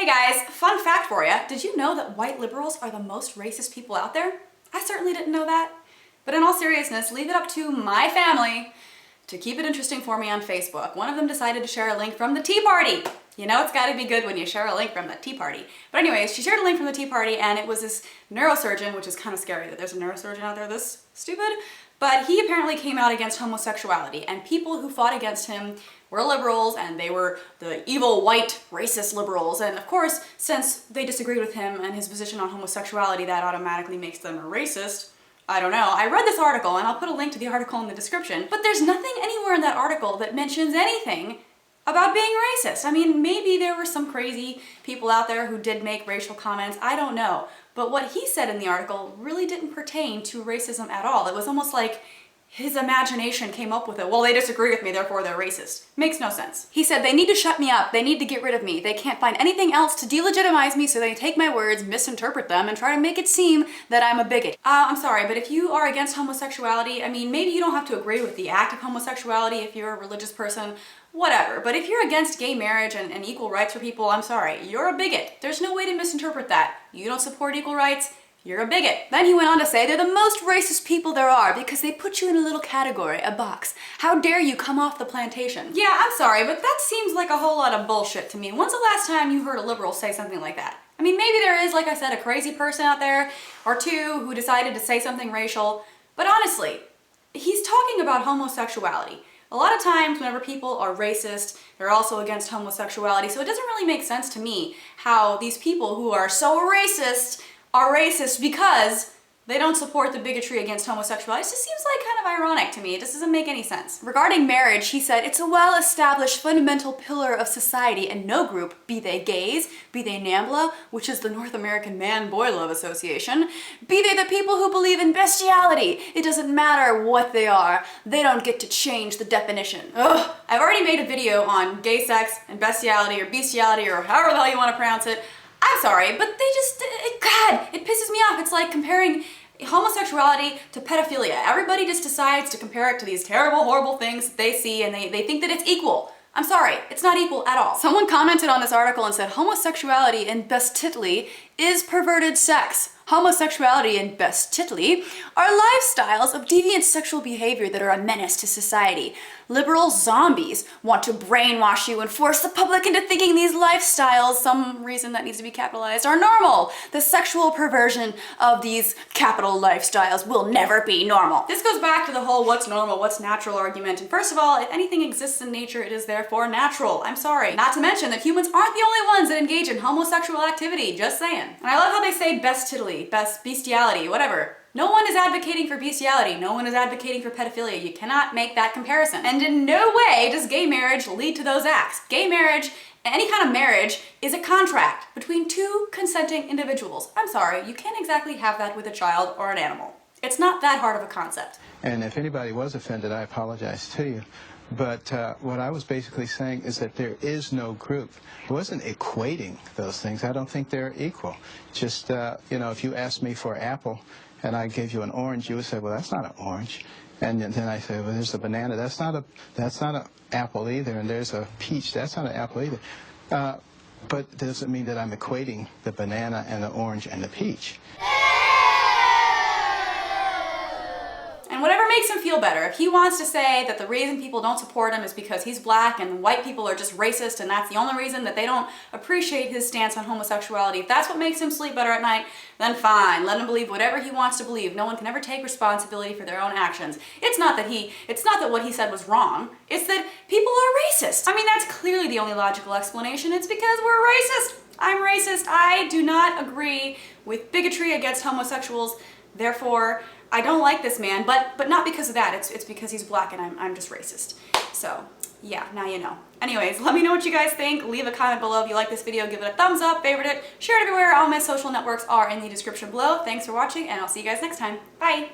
Hey guys, fun fact for you. Did you know that white liberals are the most racist people out there? I certainly didn't know that. But in all seriousness, leave it up to my family to keep it interesting for me on Facebook. One of them decided to share a link from the Tea Party. You know it's gotta be good when you share a link from the Tea Party. But anyways, she shared a link from the Tea Party and it was this neurosurgeon, which is kind of scary that there's a neurosurgeon out there this stupid. But he apparently came out against homosexuality, and people who fought against him were liberals, and they were the evil, white, racist liberals. And of course, since they disagreed with him and his position on homosexuality, that automatically makes them a racist. I don't know. I read this article, and I'll put a link to the article in the description, but there's nothing anywhere in that article that mentions anything about being racist. I mean, maybe there were some crazy people out there who did make racial comments, I don't know. But what he said in the article really didn't pertain to racism at all. It was almost like his imagination came up with it. Well, they disagree with me, therefore they're racist. Makes no sense. He said, they need to shut me up, they need to get rid of me, they can't find anything else to delegitimize me, so they take my words, misinterpret them, and try to make it seem that I'm a bigot. I'm sorry, but if you are against homosexuality, I mean, maybe you don't have to agree with the act of homosexuality if you're a religious person, whatever. But if you're against gay marriage and equal rights for people, I'm sorry, you're a bigot. There's no way to misinterpret that. You don't support equal rights, you're a bigot. Then he went on to say, they're the most racist people there are because they put you in a little category, a box. How dare you come off the plantation? Yeah, I'm sorry, but that seems like a whole lot of bullshit to me. When's the last time you heard a liberal say something like that? I mean, maybe there is, like I said, a crazy person out there or two who decided to say something racial, but honestly, he's talking about homosexuality. A lot of times whenever people are racist, they're also against homosexuality, so it doesn't really make sense to me how these people who are so racist are racist because they don't support the bigotry against homosexuality. It just seems like kind of ironic to me. It just doesn't make any sense. Regarding marriage, he said, it's a well-established fundamental pillar of society and no group, be they gays, be they NAMBLA, which is the North American Man-Boy Love Association, be they the people who believe in bestiality. It doesn't matter what they are. They don't get to change the definition. Ugh. I've already made a video on gay sex and bestiality or bestiality or however the hell you want to pronounce it. I'm sorry, but they just, God, it pisses me off. It's like comparing homosexuality to pedophilia. Everybody just decides to compare it to these terrible, horrible things that they see and they think that it's equal. I'm sorry, it's not equal at all. Someone commented on this article and said, homosexuality in bestitly is perverted sex. Homosexuality and bestitly are lifestyles of deviant sexual behavior that are a menace to society. Liberal zombies want to brainwash you and force the public into thinking these lifestyles, some reason that needs to be capitalized, are normal. The sexual perversion of these capital lifestyles will never be normal. This goes back to the whole what's normal, what's natural argument. And first of all, if anything exists in nature, it is therefore natural. I'm sorry. Not to mention that humans aren't the only ones that engage in homosexual activity, just saying. And I love how they say bestitly, bestiality, whatever. No one is advocating for bestiality. No one is advocating for pedophilia. You cannot make that comparison. And in no way does gay marriage lead to those acts. Gay marriage, any kind of marriage, is a contract between two consenting individuals. I'm sorry, you can't exactly have that with a child or an animal. It's not that hard of a concept. And if anybody was offended, I apologize to you. But what I was basically saying is that there is no group. I wasn't equating those things. I don't think they're equal. Just, you know, if you asked me for apple and I gave you an orange, you would say, well, that's not an orange. And then I say, well, there's a banana. That's not an apple either. And there's a peach. That's not an apple either. But it doesn't mean that I'm equating the banana and the orange and the peach. And whatever makes him feel better. If he wants to say that the reason people don't support him is because he's black and white people are just racist and that's the only reason that they don't appreciate his stance on homosexuality, if that's what makes him sleep better at night, then fine. Let him believe whatever he wants to believe. No one can ever take responsibility for their own actions. It's not that what he said was wrong. It's that people are racist. I mean, that's clearly the only logical explanation. It's because we're racist. I'm racist. I do not agree with bigotry against homosexuals. Therefore, I don't like this man, but not because of that. It's because he's black and I'm just racist. So, yeah, now you know. Anyways, let me know what you guys think. Leave a comment below if you like this video. Give it a thumbs up, favorite it, share it everywhere. All my social networks are in the description below. Thanks for watching, and I'll see you guys next time. Bye!